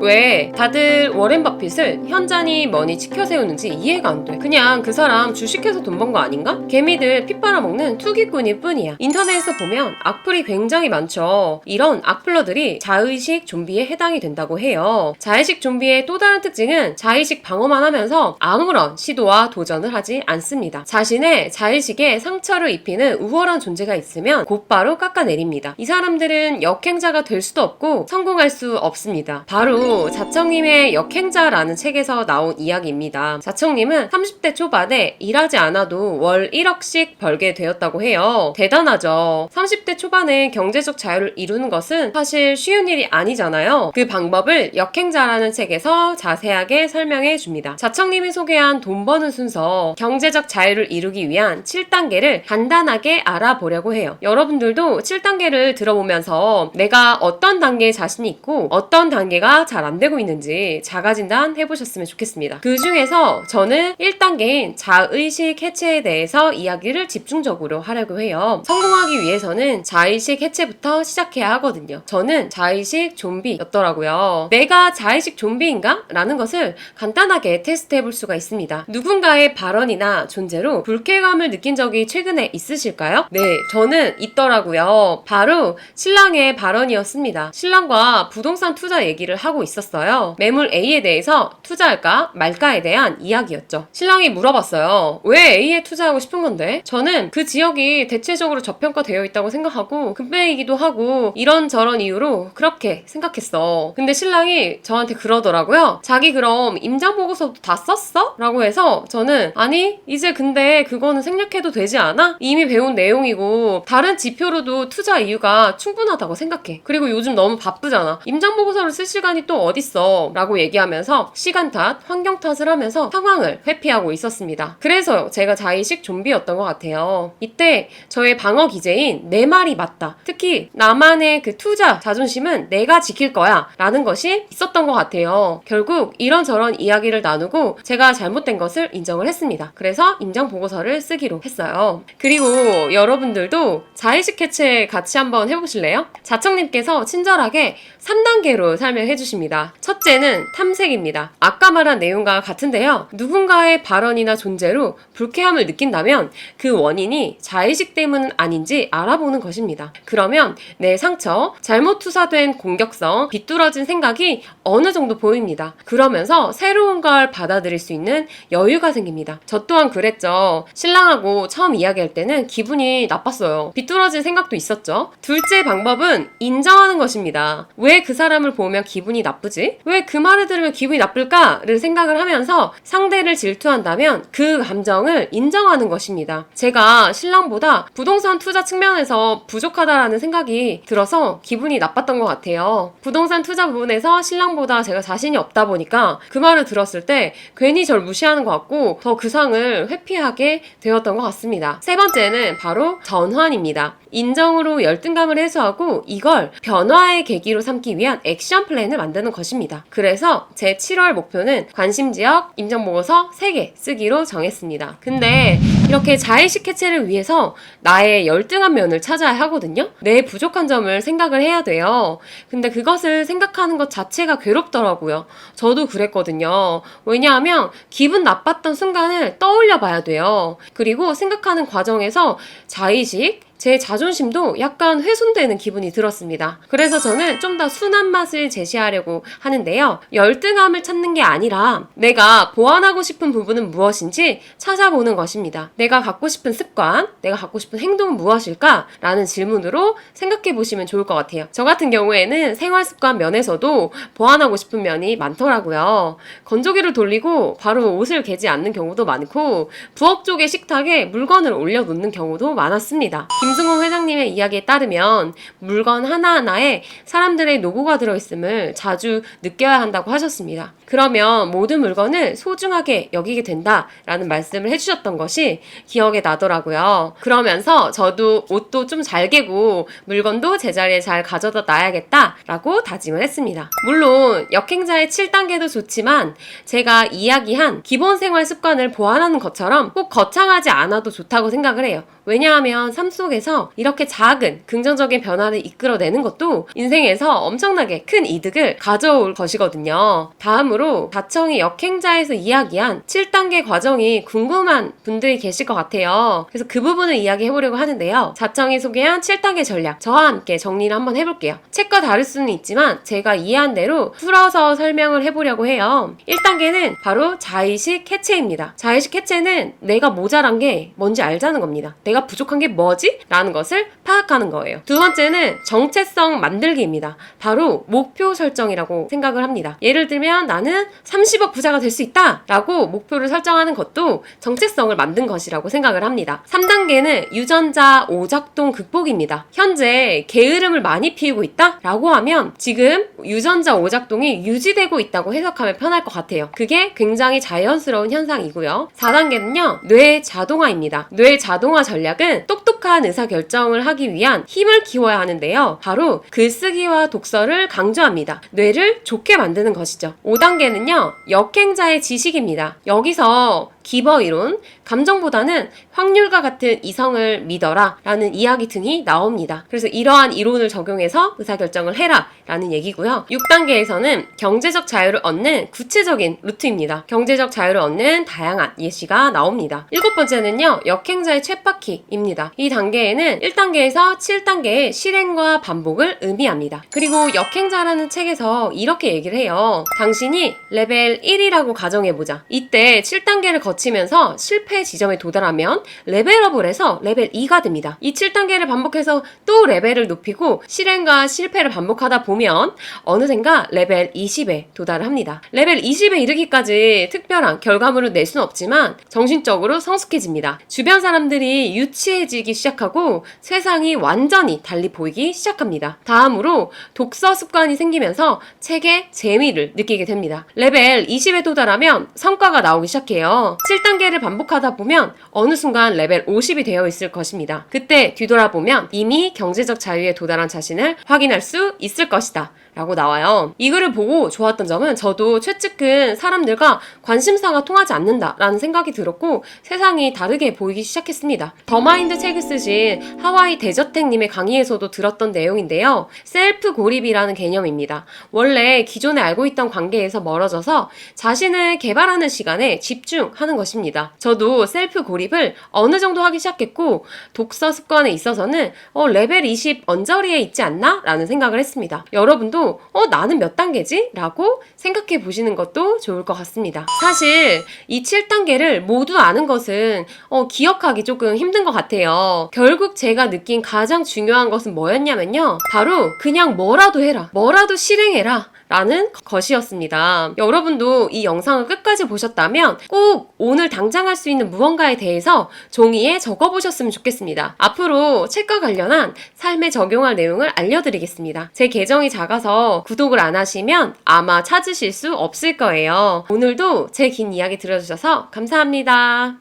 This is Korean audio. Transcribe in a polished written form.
왜 다들 워렌 버핏을 현자니 뭐니 치켜 세우는지 이해가 안 돼. 그냥 그 사람 주식해서 돈 번 거 아닌가? 개미들 피 빨아먹는 투기꾼일 뿐이야. 인터넷에서 보면 악플이 굉장히 많죠. 이런 악플러들이 자의식 좀비에 해당이 된다고 해요. 자의식 좀비의 또 다른 특징은 자의식 방어만 하면서 아무런 시도와 도전을 하지 않습니다. 자신의 자의식에 상처를 입히는 우월한 존재가 있으면 곧바로 깎아내립니다. 이 사람들은 역행자가 될 수도 없고 성공할 수 없습니다. 바로 자청님의 역행자라는 책에서 나온 이야기입니다. 자청님은 30대 초반에 일하지 않아도 월 1억씩 벌게 되었다고 해요. 대단하죠. 30대 초반에 경제적 자유를 이루는 것은 사실 쉬운 일이 아니잖아요. 그 방법을 역행자라는 책에서 자세하게 설명해 줍니다. 자청님이 소개한 돈 버는 순서, 경제적 자유를 이루기 위한 7단계를 간단하게 알아보려고 해요. 여러분들도 7단계를 들어보면서 내가 어떤 단계에 자신이 있고 어떤 단계가 잘 안 되고 있는지 자가진단 해보셨으면 좋겠습니다. 그 중에서 저는 1단계인 자의식 해체에 대해서 이야기를 집중적으로 하려고 해요. 성공하기 위해서는 자의식 해체부터 시작해야 하거든요. 저는 자의식 좀비였더라고요. 내가 자의식 좀비인가? 라는 것을 간단하게 테스트 해볼 수가 있습니다. 누군가의 발언이나 존재로 불쾌감을 느낀 적이 최근에 있으실까요? 네, 저는 있더라고요. 바로 신랑의 발언이었습니다. 신랑과 부동산 투자 얘기를 하고 있었어요. 매물 A에 대해서 투자할까 말까에 대한 이야기였죠. 신랑이 물어봤어요. 왜 A에 투자하고 싶은 건데? 저는 그 지역이 대체적으로 저평가되어 있다고 생각하고 금매이기도 하고 이런저런 이유로 그렇게 생각했어. 근데 신랑이 저한테 그러더라고요. 자기 그럼 임장보고서도 다 썼어? 라고 해서 저는 아니 이제 근데 그거는 생략해도 되지 않아? 이미 배운 내용이고 다른 지표로도 투자 이유가 충분하다고 생각해. 그리고 요즘 너무 바쁘잖아. 임장보고서를 쓸 시간이 또 어딨어? 라고 얘기하면서 시간 탓, 환경 탓을 하면서 상황을 회피하고 있었습니다. 그래서 제가 자의식 좀비였던 것 같아요. 이때 저의 방어 기제인 내 말이 맞다. 특히 나만의 그 투자 자존심은 내가 지킬 거야 라는 것이 있었던 것 같아요. 결국 이런저런 이야기를 나누고 제가 잘못된 것을 인정을 했습니다. 그래서 임장보고서를 쓰기로 했어요. 그리고 여러분들도 자의식 해체 같이 한번 해보실래요? 자청님께서 친절하게 3단계로 설명해 주십니다. 첫째는 탐색입니다. 아까 말한 내용과 같은데요. 누군가의 발언이나 존재로 불쾌함을 느낀다면 그 원인이 자의식 때문은 아닌지 알아보는 것입니다. 그러면 내 상처, 잘못 투사된 공격성, 비뚤어진 생각이 어느 정도 보입니다. 그러면서 새로운 걸 받아들일 수 있는 여유가 생깁니다. 저 또한 그랬죠. 신랑하고 처음 이야기할 때는 기분이 나빴어요. 비뚤어진 생각도 있었죠. 둘째 방법은 인정하는 것입니다. 왜 그 사람을 보면 기분이 나쁘지? 왜 그 말을 들으면 기분이 나쁠까를 생각을 하면서 상대를 질투한다면 그 감정을 인정하는 것입니다. 제가 신랑보다 부동산 투자 측면에서 부족하다라는 생각이 들어서 기분이 나빴던 것 같아요. 부동산 투자 부분에서 신랑보다 제가 자신이 없다 보니까 그 말을 들었을 때 괜히 절 무시하는 것 같고 더 그 상을 회피하게 되었던 것 같습니다. 세 번째는 바로 전환입니다. 인정으로 열등감을 해소하고 이걸 변화의 계기로 삼기 위한 액션 플랜을 만드는 것입니다. 그래서 제 7월 목표는 관심지역 임장보고서 3개 쓰기로 정했습니다. 근데 이렇게 자의식 해체를 위해서 나의 열등한 면을 찾아야 하거든요. 내 부족한 점을 생각을 해야 돼요. 근데 그것을 생각하는 것 자체가 괴롭더라고요. 저도 그랬거든요. 왜냐하면 기분 나빴던 순간을 떠올려 봐야 돼요. 그리고 생각하는 과정에서 자의식, 제 자존심도 약간 훼손되는 기분이 들었습니다. 그래서 저는 좀 더 순한 맛을 제시하려고 하는데요. 열등함을 찾는 게 아니라 내가 보완하고 싶은 부분은 무엇인지 찾아보는 것입니다. 내가 갖고 싶은 습관, 내가 갖고 싶은 행동은 무엇일까? 라는 질문으로 생각해 보시면 좋을 것 같아요. 저 같은 경우에는 생활습관 면에서도 보완하고 싶은 면이 많더라고요. 건조기를 돌리고 바로 옷을 개지 않는 경우도 많고 부엌 쪽의 식탁에 물건을 올려놓는 경우도 많았습니다. 김승호 회장님의 이야기에 따르면 물건 하나하나에 사람들의 노고가 들어있음을 자주 느껴야 한다고 하셨습니다. 그러면 모든 물건을 소중하게 여기게 된다라는 말씀을 해주셨던 것이 기억에 나더라고요. 그러면서 저도 옷도 좀 잘 개고 물건도 제자리에 잘 가져다 놔야겠다라고 다짐을 했습니다. 물론 역행자의 7단계도 좋지만 제가 이야기한 기본 생활 습관을 보완하는 것처럼 꼭 거창하지 않아도 좋다고 생각을 해요. 왜냐하면 삶 속에서 이렇게 작은 긍정적인 변화를 이끌어내는 것도 인생에서 엄청나게 큰 이득을 가져올 것이거든요. 다음으로 자청이 역행자에서 이야기한 7단계 과정이 궁금한 분들이 계실 것 같아요. 그래서 그 부분을 이야기해보려고 하는데요. 자청이 소개한 7단계 전략, 저와 함께 정리를 한번 해볼게요. 책과 다를 수는 있지만 제가 이해한 대로 풀어서 설명을 해보려고 해요. 1단계는 바로 자의식 해체입니다. 자의식 해체는 내가 모자란 게 뭔지 알자는 겁니다. 내가 부족한 게 뭐지? 라는 것을 파악하는 거예요. 두 번째는 정체성 만들기입니다. 바로 목표 설정이라고 생각을 합니다. 예를 들면 나는 30억 부자가 될 수 있다 라고 목표를 설정하는 것도 정체성을 만든 것이라고 생각을 합니다. 3단계는 유전자 오작동 극복입니다. 현재 게으름을 많이 피우고 있다 라고 하면 지금 유전자 오작동이 유지되고 있다고 해석하면 편할 것 같아요. 그게 굉장히 자연스러운 현상이고요. 4단계는요, 뇌 자동화입니다. 뇌 자동화 전략은 똑똑한 의사결정을 하기 위한 힘을 키워야 하는데요. 바로 글쓰기와 독서를 강조합니다. 뇌를 좋게 만드는 것이죠. 5단계는요, 역행자의 지식입니다. 여기서 기버 이론, 감정보다는 확률과 같은 이성을 믿어라 라는 이야기 등이 나옵니다. 그래서 이러한 이론을 적용해서 의사결정을 해라 라는 얘기고요. 6단계에서는 경제적 자유를 얻는 구체적인 루트입니다. 경제적 자유를 얻는 다양한 예시가 나옵니다. 7번째는요, 역행자의 쳇바퀴입니다. 이 단계에는 1단계에서 7단계의 실행과 반복을 의미합니다. 그리고 역행자라는 책에서 이렇게 얘기를 해요. 당신이 레벨 1이라고 가정해보자. 이때 7단계를 거치면서 실패 지점에 도달하면 레벨업을 해서 레벨 2가 됩니다. 이 7단계를 반복해서 또 레벨을 높이고 실행과 실패를 반복하다 보면 어느샌가 레벨 20에 도달을 합니다. 레벨 20에 이르기까지 특별한 결과물을 낼 수는 없지만 정신적으로 성숙해집니다. 주변 사람들이 유치해지기 시작하고 세상이 완전히 달리 보이기 시작합니다. 다음으로 독서 습관이 생기면서 책의 재미를 느끼게 됩니다. 레벨 20에 도달하면 성과가 나오기 시작해요. 7단계를 반복하다 보면 어느 순간 레벨 50이 되어 있을 것입니다. 그때 뒤돌아보면 이미 경제적 자유에 도달한 자신을 확인할 수 있을 것이다 라고 나와요. 이 글을 보고 좋았던 점은 저도 최측근 사람들과 관심사가 통하지 않는다 라는 생각이 들었고 세상이 다르게 보이기 시작했습니다. 더마인드 책을 쓰신 하와이 대저택님의 강의에서도 들었던 내용인데요. 셀프 고립이라는 개념입니다. 원래 기존에 알고 있던 관계에서 멀어져서 자신을 개발하는 시간에 집중하는 것입니다. 저도 셀프 고립을 어느 정도 하기 시작했고 독서 습관에 있어서는 레벨 20 언저리에 있지 않나? 라는 생각을 했습니다. 여러분도 나는 몇 단계지? 라고 생각해 보시는 것도 좋을 것 같습니다. 사실 이 7단계를 모두 아는 것은 기억하기 조금 힘든 것 같아요. 결국 제가 느낀 가장 중요한 것은 뭐였냐면요. 바로 그냥 뭐라도 해라. 뭐라도 실행해라. 라는 것이었습니다. 여러분도 이 영상을 끝까지 보셨다면 꼭 오늘 당장 할 수 있는 무언가에 대해서 종이에 적어보셨으면 좋겠습니다. 앞으로 책과 관련한 삶에 적용할 내용을 알려드리겠습니다. 제 계정이 작아서 구독을 안 하시면 아마 찾으실 수 없을 거예요. 오늘도 제 긴 이야기 들어주셔서 감사합니다.